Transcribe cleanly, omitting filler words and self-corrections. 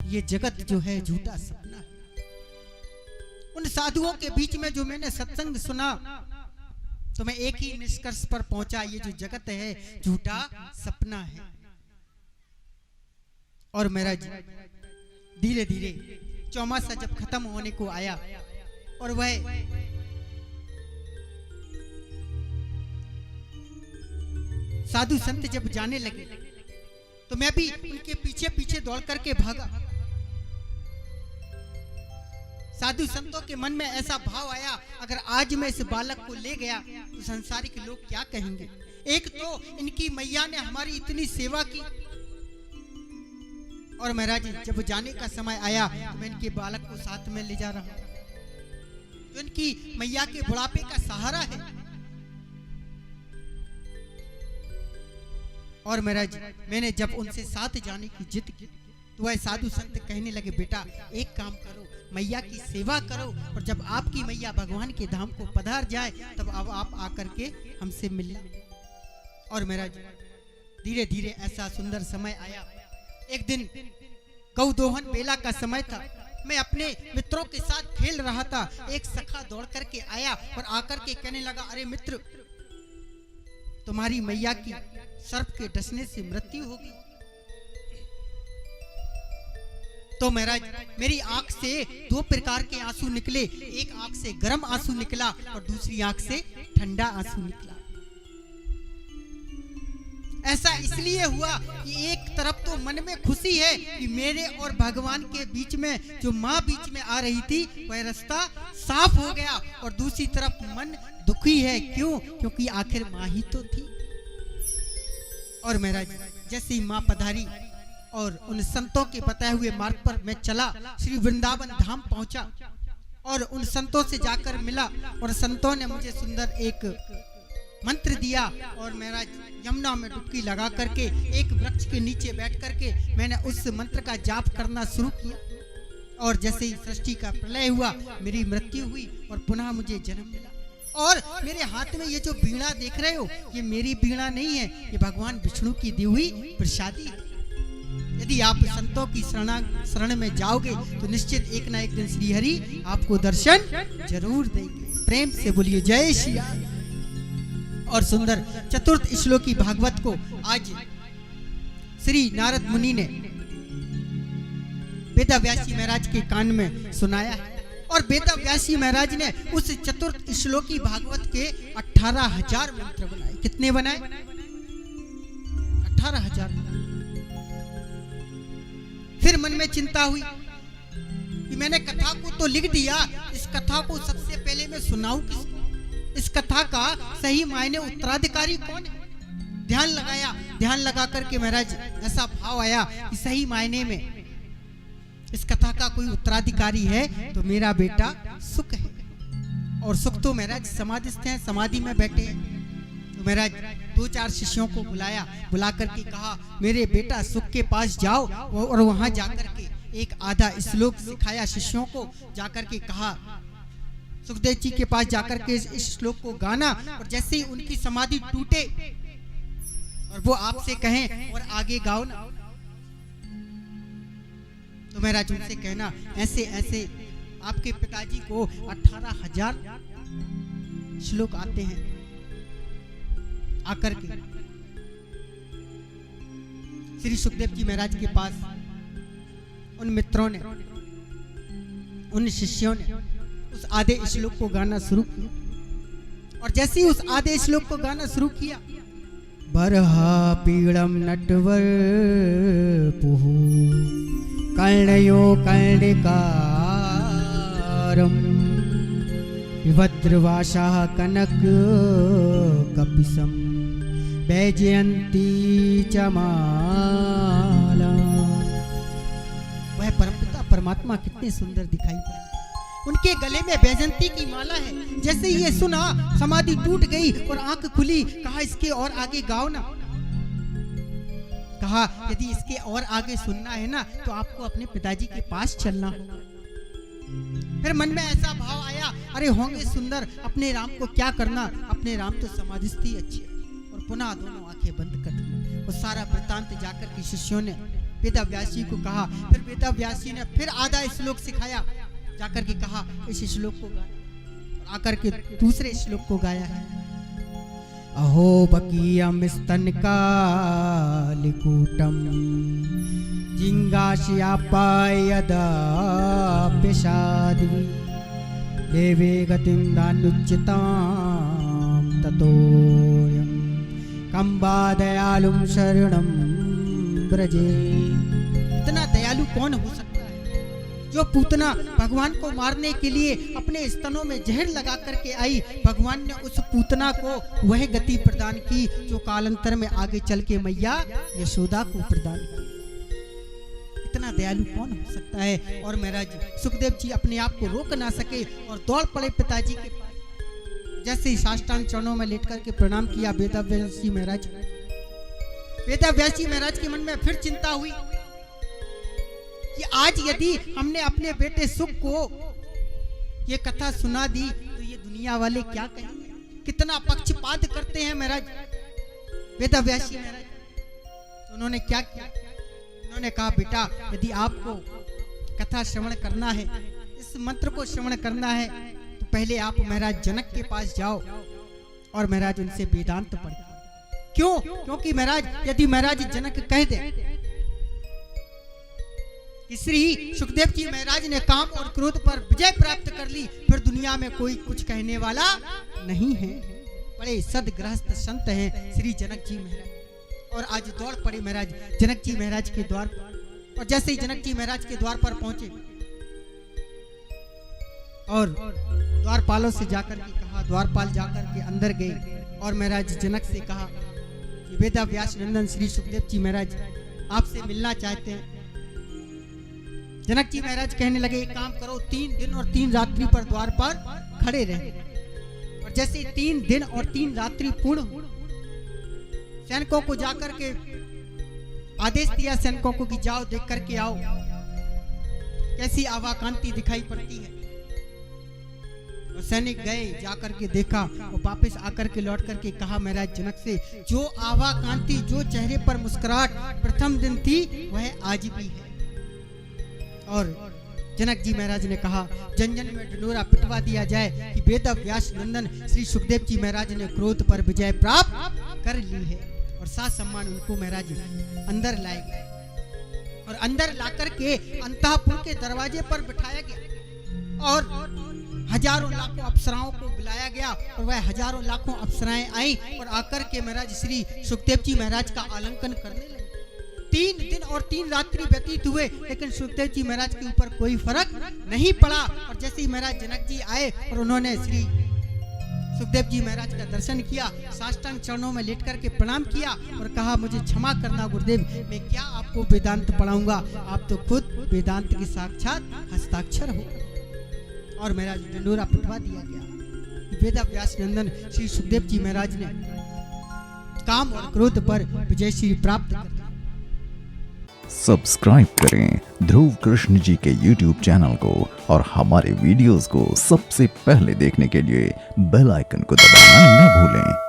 ये जगत जो है झूठा सपना है। उन साधुओं के बीच में जो मैंने सत्संग सुना तो मैं एक ही निष्कर्ष पर पहुंचा, ये जो जगत है झूठा सपना है। और मेरा धीरे धीरे चौमासा जब खत्म होने को आया और वह साधु संत जब जाने लगे तो मैं भी उनके पीछे पीछे दौड़ करके भागा। साधु संतों के मन में ऐसा भाव आया, अगर आज मैं इस बालक को ले गया तो संसारिक लोग क्या कहेंगे। एक तो इनकी मैया ने हमारी इतनी सेवा की, और महाराज जब जाने का समय आया तो मैं इनके बालक को साथ में ले जा रहा हूं, जो इनकी मैया के बुढ़ापे का सहारा है। और महाराज मैंने जब उनसे साथ जाने की जिद की तो वह साधु संत कहने लगे, बेटा एक काम करो, मैया की सेवा करो, और जब आपकी मैया भगवान के धाम को पधार जाए तब अब आप आकर के हमसे मिलना। और महाराज धीरे धीरे ऐसा सुंदर समय आया। एक दिन गौ दोहन बेला का समय था, मैं अपने मित्रों के साथ खेल रहा था। एक सखा दौड़ करके आया और आकर के कहने लगा, अरे मित्र, तुम्हारी मैया की सर्प के डसने से मृत्यु होगी। तो महाराज मेरी आंख से दो प्रकार के आंसू निकले, एक आंख से गर्म आंसू निकला और दूसरी आंख से ठंडा आंसू निकला। ऐसा इसलिए हुआ कि एक तरफ तो मन में खुशी है कि मेरे और भगवान के बीच में जो माँ बीच में आ रही थी वह रास्ता साफ हो गया, और दूसरी तरफ मन दुखी है। क्यों? क्योंकि आखिर माँ ही तो थी। और महाराज जैसे ही माँ पधारी और उन संतों के बताए हुए मार्ग पर मैं चला, श्री वृंदावन धाम पहुंचा और उन संतों से जाकर मिला, और संतों ने मुझे सुंदर एक मंत्र दिया। और मेरा यमुना में डुबकी लगा करके एक वृक्ष के नीचे बैठ करके मैंने उस मंत्र का जाप करना शुरू किया। और जैसे ही सृष्टि का प्रलय हुआ, मेरी मृत्यु हुई और पुनः मुझे जन्म मिला। और मेरे हाथ में ये जो बीड़ा देख रहे हो, ये मेरी बीड़ा नहीं है, ये भगवान विष्णु की दी हुई प्रसादी है। यदि आप संतों की शरण में जाओगे तो निश्चित एक ना एक दिन श्री हरि आपको दर्शन जरूर देंगे। प्रेम से बोलिए जय श्री राम। और सुंदर चतुर्थ श्लोकी भागवत को आज श्री नारद मुनि ने वेदव्यासी महाराज के कान में सुनाया है। और वेदव्यासी महाराज ने उस चतुर्थ श्लोकी भागवत के 18,000 मंत्र बनाए। कितने बनाए? 18,000। फिर मन में चिंता हुई कि मैंने कथा को तो लिख दिया, इस कथा को सबसे पहले मैं सुनाऊं किसको? इस कथा का सही मायने उत्तराधिकारी कौन है? ध्यान लगा करके महाराज ऐसा भाव आया कि सही मायने में इस कथा का कोई उत्तराधिकारी है तो मेरा बेटा सुख है। और सुख तो महाराज समाधिस्थ हैं, समाधि में बैठे हैं। तो महाराज 2-4 शिष्यों को बुला करके कहा, मेरे बेटा सुख के पास जाओ, और वहां जाकर के एक आधा श्लोक सिखाया शिष्यों को। जाकर के कहा सुखदेव जी के पास जाकर के इस श्लोक को गाना, और जैसे ही उनकी समाधि टूटे और वो आपसे कहें और आगे गाओ ना, तो महाराज उनसे कहना ऐसे ऐसे आपके पिताजी को 18,000 श्लोक आते हैं। आकर के श्री सुखदेव जी महाराज के पास उन मित्रों ने, उन शिष्यों ने उस आधे श्लोक को गाना शुरू किया। और जैसे ही उस आधे श्लोक को गाना शुरू किया, बरहा पीड़म नटवर पुहु कर्णयो कर्णिकारम विभद्रवासा कनक कपिसम वैजयंती चमाला। वह परमपिता परमात्मा कितने सुंदर दिखाई पड़े। उनके गले में वैजयंती की माला है। जैसे ये सुना, समाधि टूट गई और आंख खुली। कहा इसके और आगे गाओ ना। कहा यदि इसके और आगे सुनना है ना तो आपको अपने पिताजी के पास चलना होगा। फिर मन में ऐसा भाव आया, अरे होंगे सुंदर, अपने राम को क्या करना, अपने राम तो समाधिस्थ ही अच्छे। और पुनः दोनों आंखें बंद कर दी और सारा वृतांत जाकर के शिष्यों ने वेदव्यास जी को कहा। फिर वेदव्यास जी ने फिर आधा श्लोक सिखाया, जाकर के कहा इस श्लोक को गाया, आकर के दूसरे श्लोक को गाया है। अहो बकीयम स्तन कालिकूटम जिंगाशयापायदा पेशादि देवे गतिं दानुच्यतां ततोयं कंबा दयालुं शरणं ब्रजे। इतना दयालु कौन हो सकता है जो पूतना भगवान को मारने के लिए अपने स्तनों में जहर लगा करके आई। भगवान ने उस पूतना को वह गति प्रदान की जो कालांतर में आगे चल के मैया यशोदा को प्रदान की। इतना दयालु कौन हो सकता है। और महाराज सुखदेव जी अपने आप को रोक ना सके और दौड़ पड़े पिताजी के पास। जैसे ही साष्टांग चरणों में लेट करके प्रणाम किया वेदव्यास जी महाराज, वेदव्यास जी महाराज के मन में फिर चिंता हुई कि आज यदि हमने अपने बेटे सुख को ये कथा सुना दी तो ये दुनिया वाले क्या कहेंगे, कितना पक्षपात करते हैं महाराज वेदव्यास जी महाराज। तो उन्होंने क्या किया, उन्होंने कहा बेटा यदि आपको कथा श्रवण करना है, इस मंत्र को श्रवण करना है, तो पहले आप महाराज जनक के पास जाओ और महाराज उनसे वेदांत पढ़िए। क्यों? क्योंकि महाराज यदि महाराज जनक कह दे कि श्री सुखदेव जी महाराज ने काम और क्रोध पर विजय प्राप्त कर ली, फिर दुनिया में कोई कुछ कहने वाला नहीं है। बड़े सदगृहस्थ संत हैं श्री जनक जी महाराज। और आज दौड़ पड़े महाराज जनक जी महाराज के द्वार पर। और जैसे ही जनक जी महाराज के द्वार पर पहुंचे और द्वारपालों से जाकर के कहा, द्वारपाल जाकर के अंदर गए और महाराज जनक से कहा कि वेदव्यास नंदन श्री सुखदेव जी महाराज आपसे मिलना चाहते हैं। जनक जी महाराज कहने लगे एक काम करो, 3 दिन और 3 रात्रि पर द्वार पर खड़े रहे। और जैसे 3 दिन और 3 रात्रि पूर्ण हुई, सैनिकों को जाकर के आदेश दिया सैनिकों को कि जाओ देख करके आओ कैसी आवाकांति दिखाई पड़ती है। और सैनिक गए, जाकर के देखा और वापस आकर के लौट करके कहा महाराज जनक से, जो आवाकांति जो चेहरे पर मुस्कुराहट प्रथम दिन थी वह आज भी है। और जनक जी महाराज ने कहा जन जन में ढिंढोरा पिटवा दिया जाए कि वेदव्यास नंदन श्री सुखदेव जी महाराज ने क्रोध पर विजय प्राप्त कर ली है। और साथ सम्मान उनको महाराज अंदर लाए गए और अंदर लाकर के अंतःपुर के दरवाजे पर बिठाया गया और हजारों लाखों अप्सराओं को बुलाया गया। और वह हजारों लाखों अप्सराएं आई और आकर के महाराज श्री सुखदेव जी महाराज का आलिंगन करने लगे। 3 दिन और 3 रात्रि व्यतीत हुए, लेकिन सुखदेव जी महाराज के ऊपर कोई फर्क नहीं पड़ा। और जैसे ही महाराज जनक जी आए और उन्होंने श्री सुखदेव जी महाराज का दर्शन किया, साष्टांग चरणों में लेट करके प्रणाम किया और कहा मुझे क्षमा करना गुरुदेव, मैं क्या आपको वेदांत पढ़ाऊंगा, आप तो खुद वेदांत के साक्षात हस्ताक्षर हो। और महाराज ढिंढोरा पिटवा दिया गया। वेदव्यास नंदन श्री सुखदेव जी महाराज ने काम और क्रोध पर विजय श्री प्राप्त कर। सब्सक्राइब करें ध्रुव कृष्ण जी के YouTube चैनल को और हमारे वीडियोस को सबसे पहले देखने के लिए बेल आइकन को दबाना न भूलें।